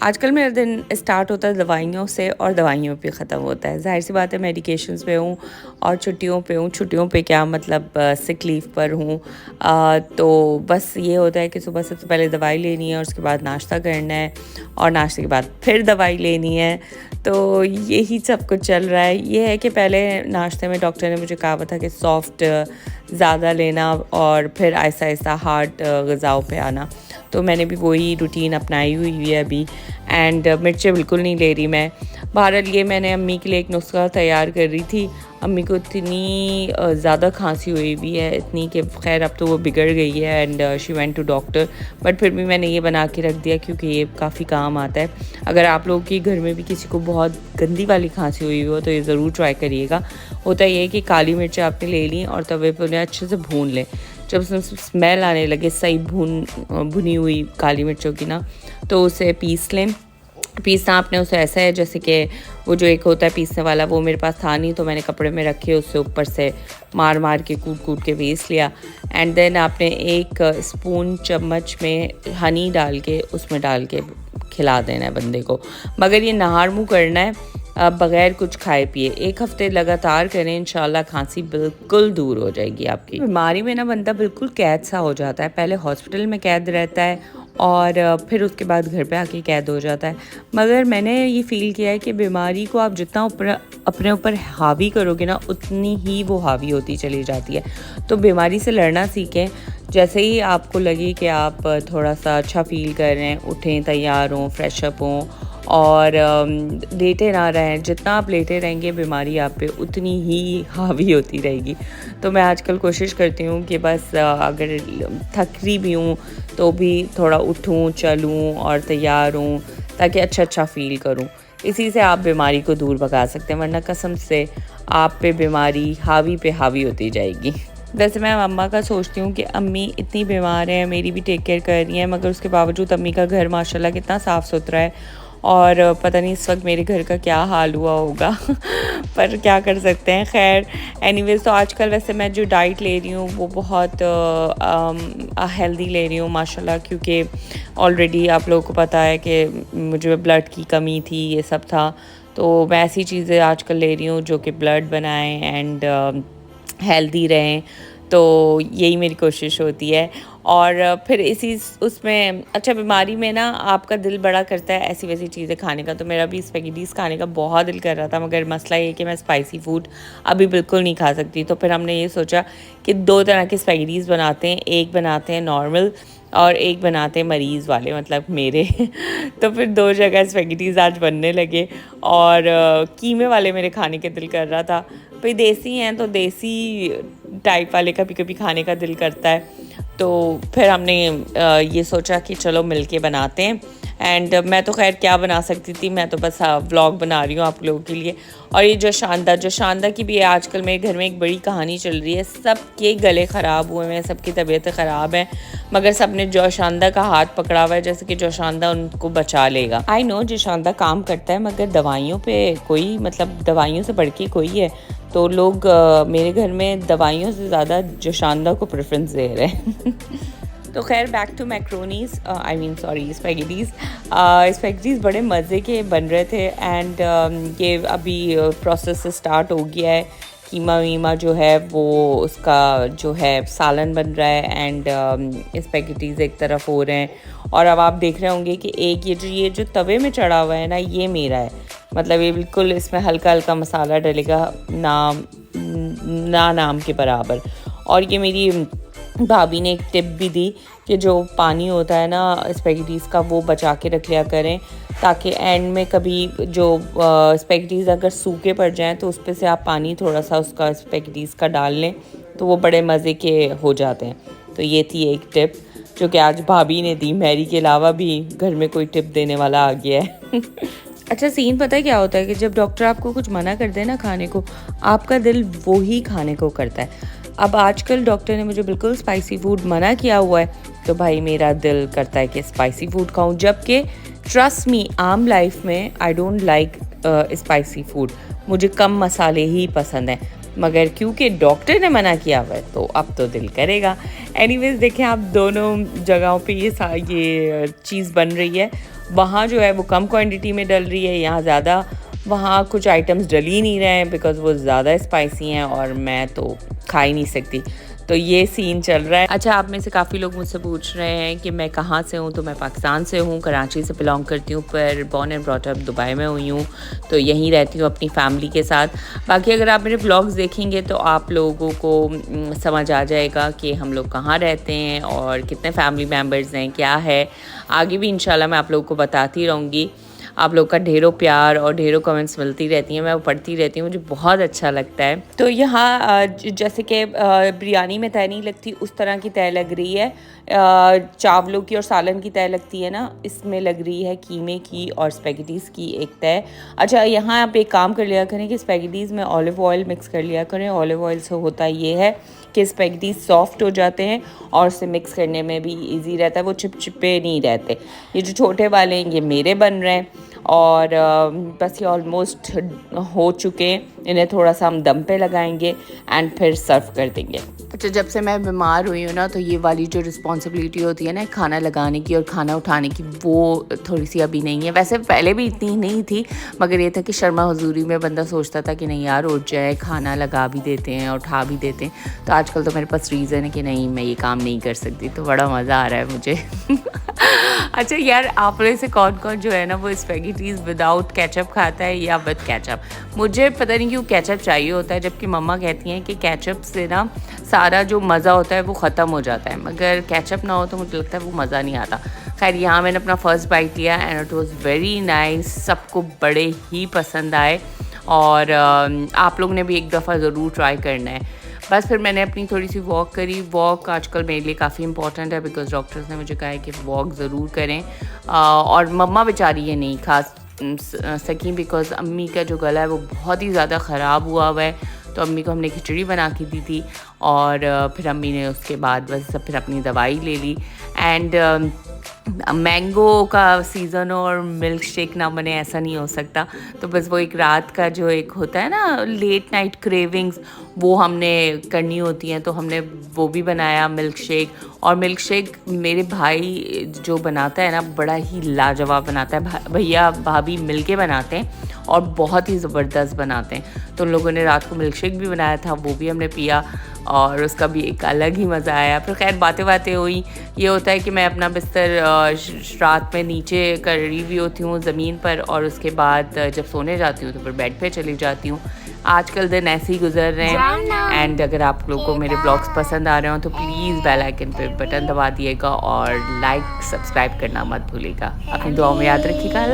आजकल मेरा दिन स्टार्ट होता है दवाइयों से और दवाइयों पे ख़त्म होता है। ज़ाहिर सी बात है मेडिकेशंस पे हूँ और छुट्टियों पे हूँ। छुट्टियों पे क्या मतलब सिक लीव पर हूँ। तो बस ये होता है कि सुबह सबसे पहले दवाई लेनी है और उसके बाद नाश्ता करना है और नाश्ते के बाद फिर दवाई लेनी है। तो यही सब कुछ चल रहा है। ये है कि पहले नाश्ते में डॉक्टर ने मुझे कहा था कि सॉफ्ट ज़्यादा लेना और फिर आहिस्ता आहिस्ता हार्ड ग़िज़ाओं पे आना। तो मैंने भी वही रूटीन अपनाई हुई है अभी। एंड मिर्चें बिल्कुल नहीं ले रही मैं। बहरहाल ये मैंने अम्मी के लिए एक नुस्खा तैयार कर रही थी। अम्मी को इतनी ज़्यादा खांसी हुई हुई है, इतनी कि खैर अब तो वो बिगड़ गई है and she went to doctor. But फिर भी मैंने ये बना के रख दिया क्योंकि ये काफ़ी काम आता है। अगर आप लोगों के घर में भी किसी को बहुत गंदी वाली खांसी हुई हो तो ये ज़रूर ट्राई करिएगा। होता ये है कि काली मिर्चें आपने ले ली और तवे पर उन्हें अच्छे से भून लें। जब उसमें स्मेल आने लगे सही भुनी हुई काली मिर्चों की ना, तो उसे पीस लें। पीसना आपने उसे ऐसा है जैसे कि वो जो एक होता है पीसने वाला, वो मेरे पास था नहीं तो मैंने कपड़े में रखे, उससे ऊपर से मार मार के कूट के पीस लिया। एंड देन आपने एक स्पून चम्मच में हनी डाल के उसमें डाल के खिला देना है बंदे को। मगर ये नहार मुँह करना है, बग़ैर कुछ खाए पिए। 1 हफ़्ते लगातार करें, इंशाल्लाह खांसी बिल्कुल दूर हो जाएगी आपकी। बीमारी में ना बंदा बिल्कुल कैद सा हो जाता है। पहले हॉस्पिटल में कैद रहता है और फिर उसके बाद घर पे आके कैद हो जाता है। मगर मैंने ये फ़ील किया है कि बीमारी को आप जितना अपने ऊपर हावी करोगे ना, उतनी ही वो हावी होती चली जाती है। तो बीमारी से लड़ना सीखें। जैसे ही आपको लगे कि आप थोड़ा सा अच्छा फ़ील कर रहे हैं, उठें, तैयार हों, फ्रेश अप हों और लेटे ना रहें। जितना आप लेटे रहेंगे बीमारी आप पे उतनी ही हावी होती रहेगी। तो मैं आजकल कोशिश करती हूँ कि बस अगर थक रही भी हूँ तो भी थोड़ा उठूँ, चलूँ और तैयार हूँ ताकि अच्छा फ़ील करूँ। इसी से आप बीमारी को दूर भगा सकते हैं, वरना कसम से आप पे बीमारी हावी पे हावी होती जाएगी। वैसे मैं अम्मा का सोचती हूँ कि अम्मी इतनी बीमार है, मेरी भी टेक केयर कर रही हैं, मगर उसके बावजूद अम्मी का घर माशाल्लाह कितना साफ़ सुथरा है और पता नहीं इस वक्त मेरे घर का क्या हाल हुआ होगा पर क्या कर सकते हैं। खैर एनीवेज़, तो आजकल वैसे मैं जो डाइट ले रही हूँ वो बहुत हेल्दी ले रही हूँ माशाल्लाह, क्योंकि ऑलरेडी आप लोगों को पता है कि मुझे ब्लड की कमी थी, ये सब था। तो मैं ऐसी चीज़ें आजकल ले रही हूँ जो कि ब्लड बनाएं एंड हेल्दी रहें। तो यही मेरी कोशिश होती है। और फिर इसी उसमें अच्छा, बीमारी में ना आपका दिल बड़ा करता है ऐसी वैसी चीज़ें खाने का। तो मेरा भी स्पैगेटीज़ खाने का बहुत दिल कर रहा था, मगर मसला ये कि मैं स्पाइसी फ़ूड अभी बिल्कुल नहीं खा सकती। तो फिर हमने ये सोचा कि 2 तरह के स्पैगेटीज़ बनाते हैं। एक बनाते हैं नॉर्मल और एक बनाते हैं मरीज़ वाले, मतलब मेरे तो फिर 2 जगह स्पैगेटीज़ आज बनने लगे और कीमे वाले मेरे खाने के दिल कर रहा था। भाई देसी हैं तो देसी टाइप वाले कभी कभी खाने का दिल करता है। तो फिर हमने ये सोचा कि चलो मिलके बनाते हैं। एंड मैं तो खैर क्या बना सकती थी, मैं तो बस व्लॉग बना रही हूँ आप लोगों के लिए। और ये जो शानदा की भी है, आजकल मेरे घर में एक बड़ी कहानी चल रही है। सबके गले ख़राब हुए हैं, सबकी तबीयतें ख़राब हैं, मगर सब ने जोशानदा का हाथ पकड़ा हुआ है जैसे कि जोशानदा उनको बचा लेगा। आई नो जोशानदा काम करता है, मगर दवाइयों पे कोई, मतलब दवाइयों से बढ़ के कोई है। तो लोग मेरे घर में दवाइयों से ज़्यादा जोशानदा को प्रेफरेंस दे रहे हैं तो खैर back to macaronis, I mean sorry spaghettis. Spaghettis बड़े मज़े के बन रहे थे एंड ये अभी प्रोसेस स्टार्ट हो गया है। कीमा वीमा जो है वो उसका जो है सालन बन रहा है एंड स्पैगेटीज़ एक तरफ हो रहे हैं। और अब आप देख रहे होंगे कि एक ये जो तवे में चढ़ा हुआ है ना, ये मेरा है। मतलब ये बिल्कुल इसमें हल्का हल्का मसाला डलेगा, नाम के बराबर। और ये मेरी भाभी ने एक टिप भी दी कि जो पानी होता है ना स्पैगेटीज़ का, वो बचा के रख लिया करें, ताकि एंड में कभी जो स्पैगेटीज़ अगर सूखे पड़ जाएं तो उस पर से आप पानी थोड़ा सा उसका स्पैगेटीज़ का डाल लें तो वो बड़े मज़े के हो जाते हैं। तो ये थी एक टिप जो कि आज भाभी ने दी। मैरी के अलावा भी घर में कोई टिप देने वाला आ गया है अच्छा, सीन पता है क्या होता है कि जब डॉक्टर आपको कुछ मना कर दे ना खाने को, आपका दिल वो ही खाने को करता है। अब आजकल डॉक्टर ने मुझे बिल्कुल स्पाइसी फूड मना किया हुआ है, तो भाई मेरा दिल करता है कि स्पाइसी फूड खाऊं। जबकि ट्रस्ट मी, आम लाइफ में I don't like spicy food, मुझे कम मसाले ही पसंद हैं, मगर क्योंकि डॉक्टर ने मना किया हुआ है तो अब तो दिल करेगा। एनीवेज, देखें आप दोनों जगहों पे ये चीज़ बन रही है वहाँ जो है वो कम क्वांटिटी में डल रही है, यहाँ ज़्यादा। वहाँ कुछ आइटम्स डल ही नहीं रहे हैं बिकॉज़ वो ज़्यादा स्पाइसी हैं और मैं तो खा ही नहीं सकती। तो ये सीन चल रहा है। अच्छा, आप में से काफ़ी लोग मुझसे पूछ रहे हैं कि मैं कहाँ से हूँ। तो मैं पाकिस्तान से हूँ, कराची से बिलोंग करती हूँ, पर born and brought up Dubai में हुई हूँ। तो यहीं रहती हूँ अपनी फैमिली के साथ। बाकी अगर आप मेरे व्लॉग्स देखेंगे तो आप लोगों को समझ आ जाएगा कि हम लोग कहाँ रहते हैं और कितने फैमिली मेम्बर्स हैं, क्या है। आगे भी इंशाल्लाह मैं आप लोगों को बताती रहूँगी। आप लोग का ढेरों प्यार और ढेरों कमेंट्स मिलती रहती हैं, मैं वो पढ़ती रहती हूँ, मुझे बहुत अच्छा लगता है। तो यहाँ जैसे कि बिरयानी में तय नहीं लगती, उस तरह की तय लग रही है। चावलों की और सालन की तय लगती है ना, इसमें लग रही है कीमे की और स्पेगेटीज़ की एक तय। अच्छा, यहाँ आप एक काम कर लिया करें कि स्पेगेटीज़ में ऑलिव ऑयल मिक्स कर लिया करें। ऑलिव ऑयल से होता ये है कि स्पेगेटीज़ सॉफ्ट हो जाते हैं और उसे मिक्स करने में भी इजी रहता है, वो चिपचिपे नहीं रहते। ये जो छोटे वाले हैं ये मेरे बन रहे हैं और बस ये ऑलमोस्ट हो चुके हैं। इन्हें थोड़ा सा हम दम पे लगाएंगे एंड फिर सर्व कर देंगे। अच्छा, जब से मैं बीमार हुई हूँ ना, तो ये वाली जो रिस्पॉन्सिबिलिटी होती है ना खाना लगाने की और खाना उठाने की, वो थोड़ी सी अभी नहीं है। वैसे पहले भी इतनी नहीं थी, मगर ये था कि शर्मा हुजूरी में बंदा सोचता था कि नहीं यार उठ जाए, खाना लगा भी देते हैं और उठा भी देते हैं। तो आजकल तो मेरे पास रीज़न है कि नहीं, मैं ये काम नहीं कर सकती, तो बड़ा मज़ा आ रहा है मुझे। अच्छा यार, आप में से कौन कौन जो है ना वो स्पेगेटीज़ विदाउट केचप खाता है या विद केचप? मुझे पता नहीं क्यों केचप चाहिए होता है, जबकि मम्मा कहती हैं कि केचप से ना सारा जो मज़ा होता है वो ख़त्म हो जाता है, मगर केचप ना हो तो मुझे लगता है वो मज़ा नहीं आता। खैर, यहाँ मैंने अपना फ़र्स्ट बाइट लिया and it was very nice, सबको बड़े ही पसंद आए और आप लोगों ने भी एक दफ़ा ज़रूर ट्राई करना है। बस फिर मैंने अपनी थोड़ी सी वॉक करी। वॉक आजकल मेरे लिए काफ़ी इंपॉर्टेंट है बिकॉज़ डॉक्टर्स ने मुझे कहा है कि वॉक ज़रूर करें। और मम्मा बेचारी ये नहीं खा सकी बिकॉज़ अम्मी का जो गला है वो बहुत ही ज़्यादा ख़राब हुआ है। तो अम्मी को हमने खिचड़ी बना के दी थी और फिर अम्मी ने उसके बाद बस फिर अपनी दवाई ले ली। एंड मैंगो का सीज़न और मिल्क शेक ना बने ऐसा नहीं हो सकता। तो बस वो एक रात का जो एक होता है ना लेट नाइट क्रेविंग्स, वो हमने करनी होती हैं, तो हमने वो भी बनाया मिल्क शेक। और मिल्क शेक मेरे भाई जो बनाता है ना बड़ा ही लाजवाब बनाता है। भैया भाभी मिलके बनाते हैं और बहुत ही ज़बरदस्त बनाते हैं। तो उन लोगों ने रात को मिल्क शेक भी बनाया था, वो भी हमने पिया और उसका भी एक अलग ही मज़ा आया। फिर खैर बातें बातें हुई। ये होता है कि मैं अपना बिस्तर रात में नीचे कर रही भी होती हूँ ज़मीन पर, और उसके बाद जब सोने जाती हूँ तो फिर बेड पे चली जाती हूँ। आजकल दिन ऐसे ही गुजर रहे हैं। एंड अगर आप लोग को मेरे ब्लॉग्स पसंद आ रहे हो तो प्लीज़ बेल आइकन पे बटन दबा दिएगा और लाइक सब्सक्राइब करना मत भूलिएगा। अपनी दुआओं में याद रखिएगा।